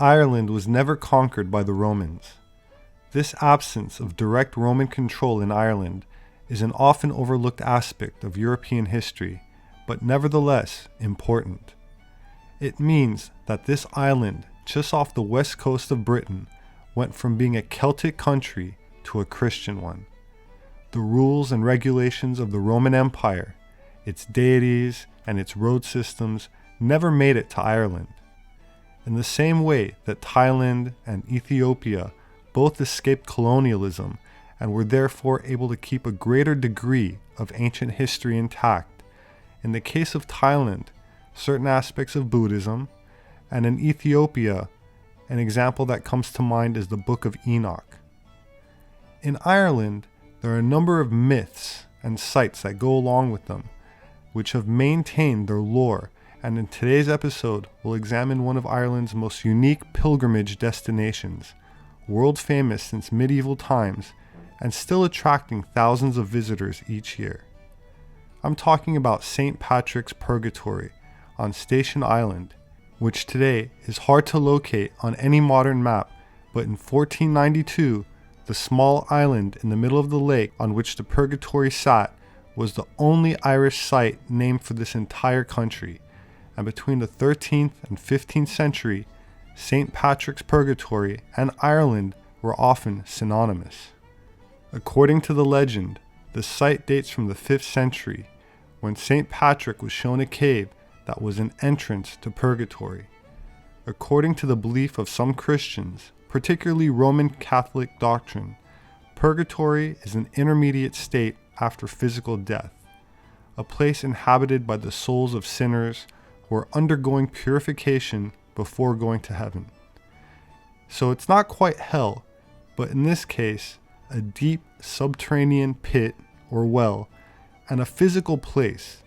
Ireland was never conquered by the Romans. This absence of direct Roman control in Ireland is an often overlooked aspect of European history, but nevertheless important. It means that this island, just off the west coast of Britain, went from being a Celtic country to a Christian one. The rules and regulations of the Roman Empire, its deities, and its road systems never made it to Ireland. In the same way that Thailand and Ethiopia both escaped colonialism and were therefore able to keep a greater degree of ancient history intact, in the case of Thailand, certain aspects of Buddhism, and in Ethiopia, an example that comes to mind is the Book of Enoch. In Ireland, there are a number of myths and sites that go along with them, which have maintained their lore, and in today's episode, we'll examine one of Ireland's most unique pilgrimage destinations, world famous since medieval times, and still attracting thousands of visitors each year. I'm talking about St. Patrick's Purgatory on Station Island, which today is hard to locate on any modern map, but in 1492, the small island in the middle of the lake on which the Purgatory sat was the only Irish site named for this entire country, and between the 13th and 15th century, St. Patrick's Purgatory and Ireland were often synonymous. According to the legend, the site dates from the 5th century, when St. Patrick was shown a cave that was an entrance to Purgatory. According to the belief of some Christians, particularly Roman Catholic doctrine, Purgatory is an intermediate state after physical death, a place inhabited by the souls of sinners who are undergoing purification before going to heaven. So it's not quite hell, but in this case, a deep subterranean pit or well, and a physical place,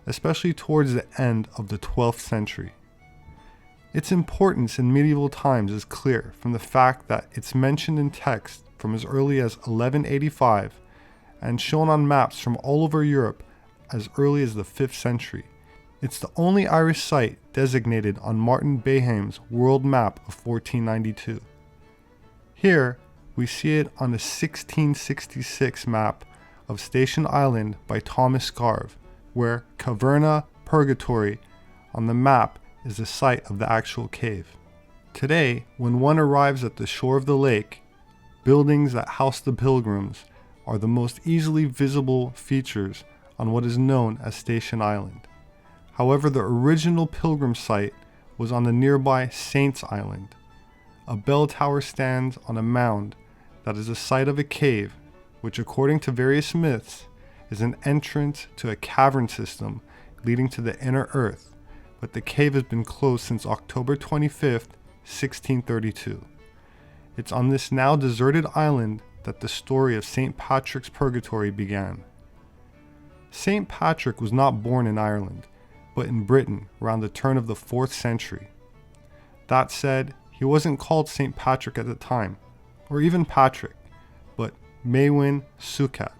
especially towards the end of the 12th century. Its importance in medieval times is clear from the fact that it's mentioned in text from as early as 1185 and shown on maps from all over Europe as early as the 5th century. It's the only Irish site designated on Martin Behaim's world map of 1492. Here, we see it on the 1666 map of Station Island by Thomas Scarve, where Caverna Purgatory on the map is the site of the actual cave. Today, when one arrives at the shore of the lake, buildings that house the pilgrims are the most easily visible features on what is known as Station Island. However, the original pilgrim site was on the nearby Saints Island. A bell tower stands on a mound that is the site of a cave, which according to various myths is an entrance to a cavern system leading to the inner earth, but the cave has been closed since October 25th, 1632. It's on this now deserted island that the story of St. Patrick's Purgatory began. St. Patrick was not born in Ireland, but in Britain around the turn of the 4th century. That said, he wasn't called St. Patrick at the time, or even Patrick, but Maewyn Succat.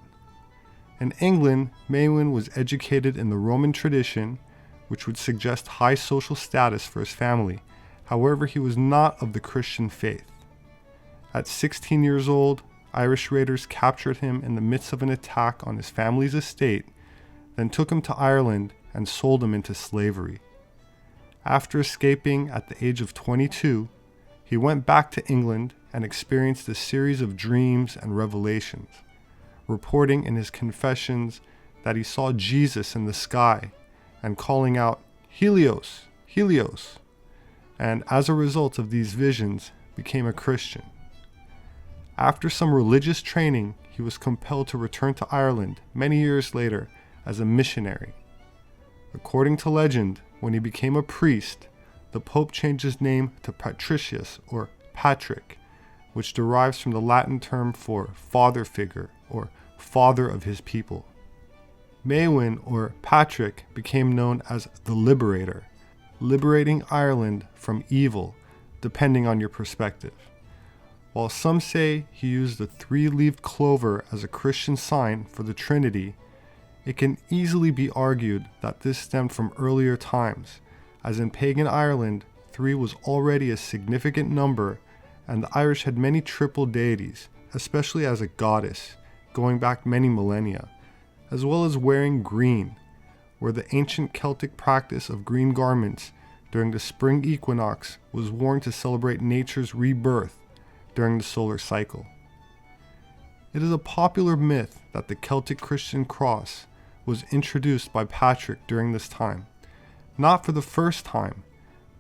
In England, Maewyn was educated in the Roman tradition, which would suggest high social status for his family. However, he was not of the Christian faith. At 16 years old, Irish raiders captured him in the midst of an attack on his family's estate, then took him to Ireland and sold him into slavery. After escaping at the age of 22, he went back to England and experienced a series of dreams and revelations, reporting in his confessions that he saw Jesus in the sky and calling out, "Helios, Helios," and as a result of these visions, became a Christian. After some religious training, he was compelled to return to Ireland many years later as a missionary. According to legend, when he became a priest, the Pope changed his name to Patricius or Patrick, which derives from the Latin term for father figure or father of his people. Maewyn or Patrick became known as the Liberator, liberating Ireland from evil, depending on your perspective. While some say he used the three-leaved clover as a Christian sign for the Trinity, it can easily be argued that this stemmed from earlier times, as in pagan Ireland, 3 was already a significant number, and the Irish had many triple deities, especially as a goddess, going back many millennia, as well as wearing green, where the ancient Celtic practice of green garments during the spring equinox was worn to celebrate nature's rebirth during the solar cycle. It is a popular myth that the Celtic Christian cross was introduced by Patrick during this time, not for the first time,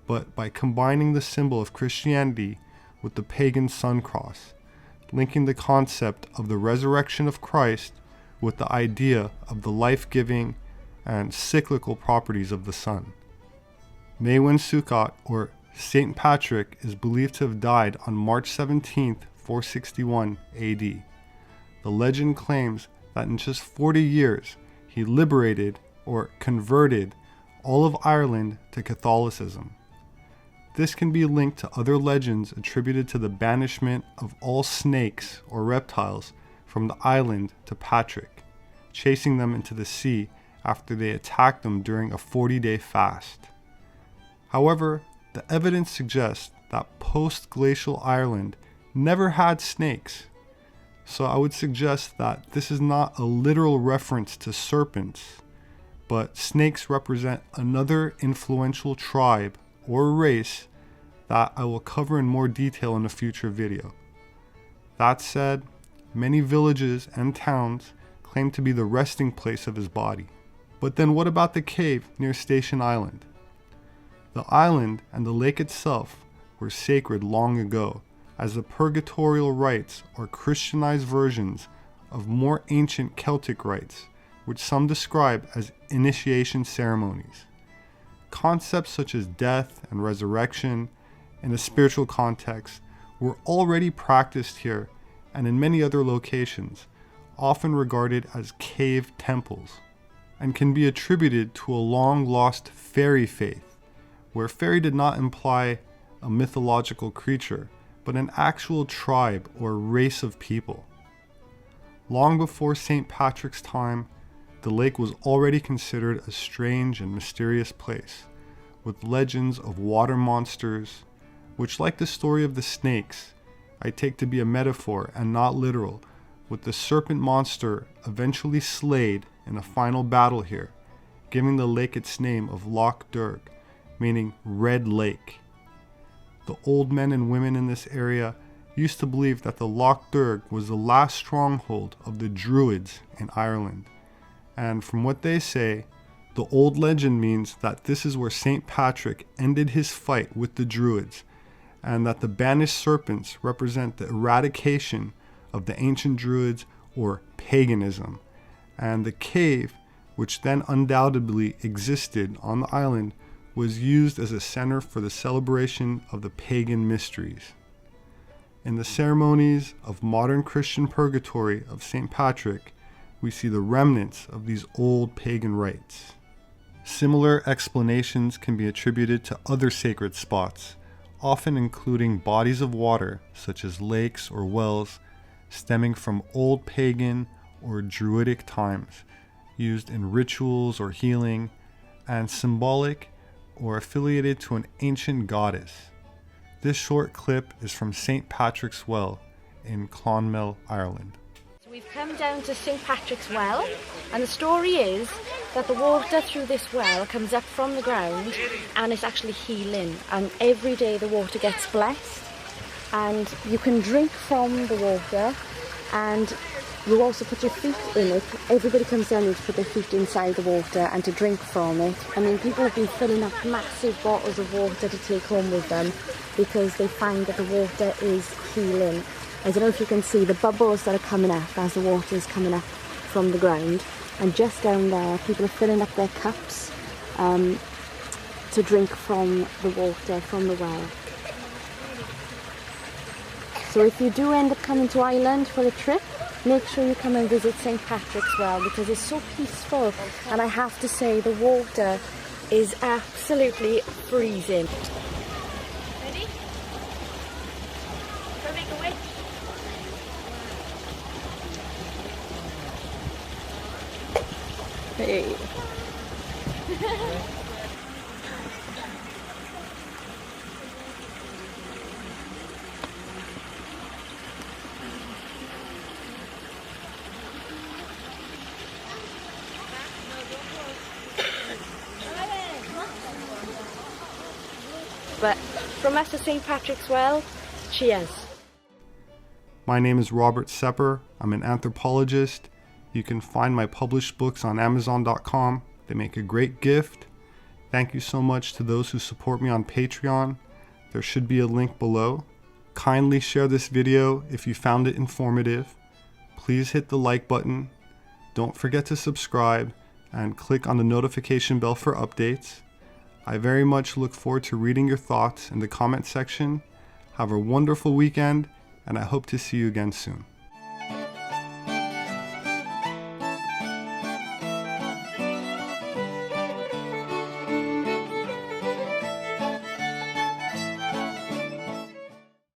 but by combining the symbol of Christianity with the pagan sun cross, linking the concept of the resurrection of Christ with the idea of the life-giving and cyclical properties of the sun. Maewyn Succat, or Saint Patrick, is believed to have died on March 17, 461 AD. The legend claims that in just 40 years he liberated or converted all of Ireland to Catholicism. This can be linked to other legends attributed to the banishment of all snakes or reptiles from the island to Patrick, chasing them into the sea after they attacked them during a 40-day fast. However, the evidence suggests that post-glacial Ireland never had snakes, so I would suggest that this is not a literal reference to serpents, but snakes represent another influential tribe or race that I will cover in more detail in a future video. That said, many villages and towns claim to be the resting place of his body. But then what about the cave near Station Island? The island and the lake itself were sacred long ago, as the purgatorial rites are Christianized versions of more ancient Celtic rites, which some describe as initiation ceremonies. Concepts such as death and resurrection in a spiritual context were already practiced here and in many other locations, often regarded as cave temples, and can be attributed to a long-lost fairy faith, where fairy did not imply a mythological creature, but an actual tribe or race of people. Long before St. Patrick's time, the lake was already considered a strange and mysterious place, with legends of water monsters, which, like the story of the snakes, I take to be a metaphor and not literal, with the serpent monster eventually slayed in a final battle here, giving the lake its name of Loch Derg, meaning Red Lake. The old men and women in this area used to believe that the Loch Derg was the last stronghold of the Druids in Ireland, and from what they say, the old legend means that this is where St. Patrick ended his fight with the Druids, and that the banished serpents represent the eradication of the ancient Druids or paganism, and the cave, which then undoubtedly existed on the island, was used as a center for the celebration of the pagan mysteries. In the ceremonies of modern Christian purgatory of St. Patrick, we see the remnants of these old pagan rites. Similar explanations can be attributed to other sacred spots, often including bodies of water such as lakes or wells stemming from old pagan or Druidic times, used in rituals or healing, and symbolic or affiliated to an ancient goddess. This short clip is from St. Patrick's Well in Clonmel, Ireland. We've come down to St. Patrick's Well, and the story is that the water through this well comes up from the ground and it's actually healing, and every day the water gets blessed and you can drink from the water, and you also put your feet in it. Everybody comes down and put their feet inside the water and to drink from it. I mean, people have been filling up massive bottles of water to take home with them because they find that the water is healing. I don't know if you can see the bubbles that are coming up as the water is coming up from the ground, and just down there people are filling up their cups to drink from the water from the well. So if you do end up coming to Ireland for a trip, make sure you come and visit St. Patrick's Well, because it's so peaceful, and I have to say the water is absolutely freezing. Ready? Go make a wish. Hey. From us at St. Patrick's Well, cheers. My name is Robert Sepehr. I'm an anthropologist. You can find my published books on Amazon.com. They make a great gift. Thank you so much to those who support me on Patreon. There should be a link below. Kindly share this video if you found it informative. Please hit the like button. Don't forget to subscribe and click on the notification bell for updates. I very much look forward to reading your thoughts in the comment section. Have a wonderful weekend, and I hope to see you again soon.